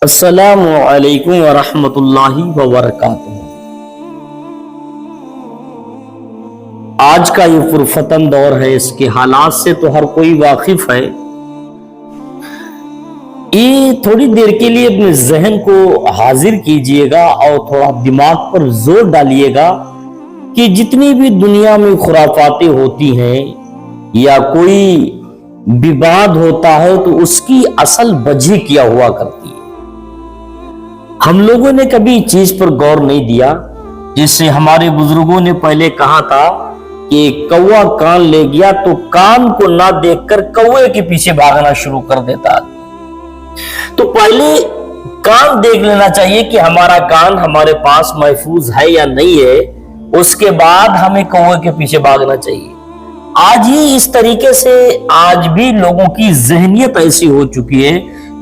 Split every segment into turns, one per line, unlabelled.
السلام علیکم ورحمۃ اللہ وبرکاتہ۔ آج کا یہ پرفتن دور ہے، اس کے حالات سے تو ہر کوئی واقف ہے۔ یہ تھوڑی دیر کے لیے اپنے ذہن کو حاضر کیجئے گا اور تھوڑا دماغ پر زور ڈالیے گا کہ جتنی بھی دنیا میں خرافاتیں ہوتی ہیں یا کوئی وواد ہوتا ہے تو اس کی اصل وجہ کیا ہوا کرتی ہے۔ ہم لوگوں نے کبھی چیز پر غور نہیں دیا، جسے ہمارے بزرگوں نے پہلے کہا تھا کہ کوا کان لے گیا تو کان کو نہ دیکھ کر کوے کے پیچھے بھاگنا شروع کر دیتا۔ تو پہلے کان دیکھ لینا چاہیے کہ ہمارا کان ہمارے پاس محفوظ ہے یا نہیں ہے، اس کے بعد ہمیں کوے کے پیچھے بھاگنا چاہیے۔ آج ہی اس طریقے سے آج بھی لوگوں کی ذہنیت ایسی ہو چکی ہے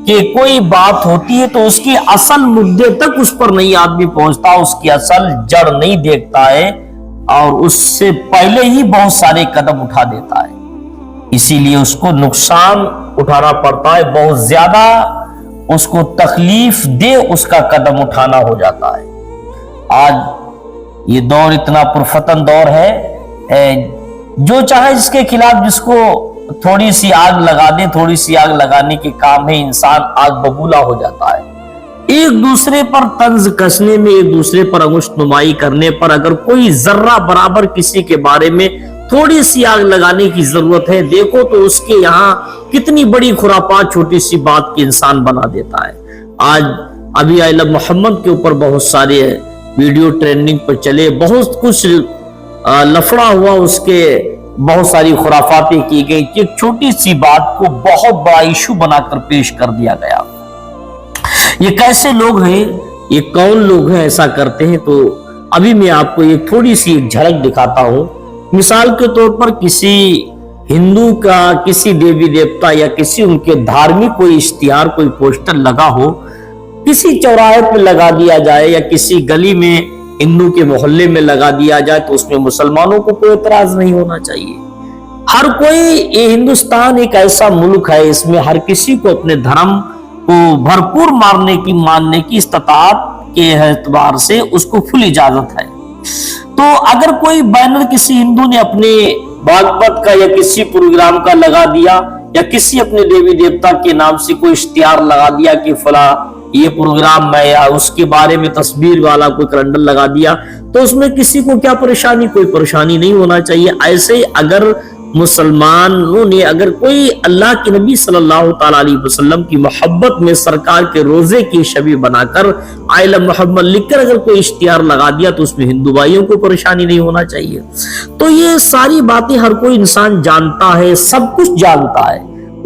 کہ کوئی بات ہوتی ہے تو اس کی اصل مدعے تک اس پر نہیں آدمی پہنچتا، اس کی اصل جڑ نہیں دیکھتا ہے اور اس سے پہلے ہی بہت سارے قدم اٹھا دیتا ہے۔ اسی لیے اس کو نقصان اٹھانا پڑتا ہے، بہت زیادہ اس کو تکلیف دے اس کا قدم اٹھانا ہو جاتا ہے۔ آج یہ دور اتنا پرفتن دور ہے، جو چاہے جس کے خلاف جس کو تھوڑی سی آگ لگا دے، تھوڑی سی آگ لگانے کے کام میں انسان آگ ببولا ہو جاتا ہے۔ ایک دوسرے پر طنز کسنے میں، ایک دوسرے پر انگشت نمائی کرنے پر اگر کوئی ذرہ برابر کسی کے بارے میں تھوڑی سی آگ لگانے کی ضرورت ہے، دیکھو تو اس کے یہاں کتنی بڑی خرافات چھوٹی سی بات کی انسان بنا دیتا ہے۔ آج ابھی آئلہ محمد کے اوپر بہت سارے ویڈیو ٹرینڈنگ پر چلے، بہت کچھ لفڑا ہوا، اس کے بہت ساری خرافاتیں کی گئی کہ ایک چھوٹی سی بات کو بہت بڑا ایشو بنا کر پیش کر دیا گیا۔ یہ کیسے لوگ ہیں، یہ کون لوگ ہیں ایسا کرتے ہیں؟ تو ابھی میں آپ کو ایک تھوڑی سی ایک جھلک دکھاتا ہوں۔ مثال کے طور پر کسی ہندو کا کسی دیوی دیوتا یا کسی ان کے دھارمک کوئی اشتہار، کوئی پوسٹر لگا ہو، کسی چوراہے پہ لگا دیا جائے یا کسی گلی میں ہندو کے محلے میں لگا دیا جائے تو اس میں مسلمانوں کو کوئی اعتراض نہیں ہونا چاہیے۔ ہر کوئی، یہ ہندوستان ایک ایسا ملک ہے، اس میں ہر کسی کو اپنے دھرم کو بھرپور ماننے کی استطاعت کے اعتبار سے اس کو فل اجازت ہے۔ تو اگر کوئی بینر کسی ہندو نے اپنے بھاگوت کا یا کسی پروگرام کا لگا دیا یا کسی اپنے دیوی دیوتا کے نام سے کوئی اشتہار لگا دیا کہ فلاں یہ پروگرام میں، یا اس کے بارے میں تصویر والا کوئی کیلنڈر لگا دیا، تو اس میں کسی کو کیا پریشانی؟ کوئی پریشانی نہیں ہونا چاہیے۔ ایسے اگر مسلمانوں نے اگر کوئی اللہ کے نبی صلی اللہ تعالی علیہ وسلم کی محبت میں سرکار کے روزے کی شبیہ بنا کر آئلہ محمد لکھ کر اگر کوئی اشتہار لگا دیا تو اس میں ہندو بھائیوں کو پریشانی نہیں ہونا چاہیے۔ تو یہ ساری باتیں ہر کوئی انسان جانتا ہے، سب کچھ جانتا ہے،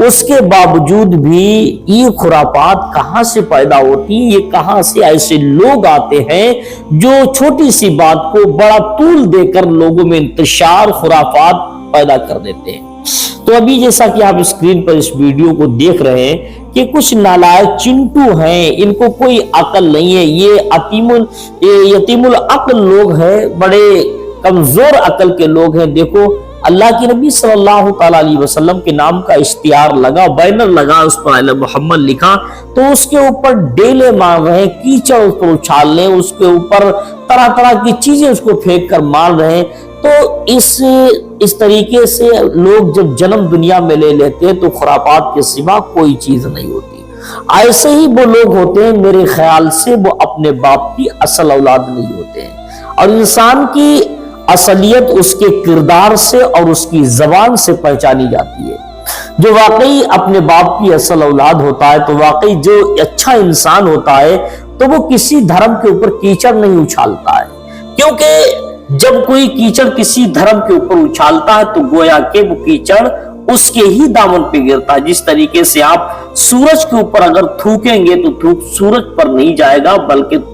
اس کے باوجود بھی یہ خرافات کہاں سے پیدا ہوتی ہیں؟ یہ کہاں سے ایسے لوگ آتے ہیں جو چھوٹی سی بات کو بڑا طول دے کر لوگوں میں انتشار خرافات پیدا کر دیتے ہیں۔ تو ابھی جیسا کہ آپ اسکرین پر اس ویڈیو کو دیکھ رہے ہیں کہ کچھ نالائق چنٹو ہیں، ان کو کوئی عقل نہیں ہے، یہ یتیم العقل لوگ ہیں، بڑے کمزور عقل کے لوگ ہیں۔ دیکھو، اللہ کے نبی صلی اللہ تعالی علیہ وسلم کے نام کا اشتہار لگا، بینر لگا، اس پر آئلہ محمد لکھا، تو اس کے اوپر ڈیلے مار رہے ہیں، کیچڑ اس پر اچھال رہے ہیں، اس کے اوپر طرح طرح کی چیزیں اس کو پھینک کر مار رہے ہیں۔ تو اس طریقے سے لوگ جب جنم دنیا میں لے لیتے ہیں تو خرافات کے سوا کوئی چیز نہیں ہوتی۔ ایسے ہی وہ لوگ ہوتے ہیں، میرے خیال سے وہ اپنے باپ کی اصل اولاد نہیں ہوتے ہیں، اور انسان کی اصلیت اس کے کردار سے اور اس کی زبان سے پہچانی جاتی ہے۔ جو واقعی اپنے باپ کی اصل اولاد ہوتا ہے، تو واقعی جو اچھا انسان ہوتا ہے، تو وہ کسی دھرم کے اوپر کیچڑ نہیں اچھالتا ہے، کیونکہ جب کوئی کیچڑ کسی دھرم کے اوپر اچھالتا ہے تو گویا کہ وہ کیچڑ اس کے ہی دامن پہ گرتا ہے۔ جس طریقے سے آپ سورج کے اوپر اگر تھوکیں گے تو تھوک سورج پر نہیں جائے گا، بلکہ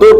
2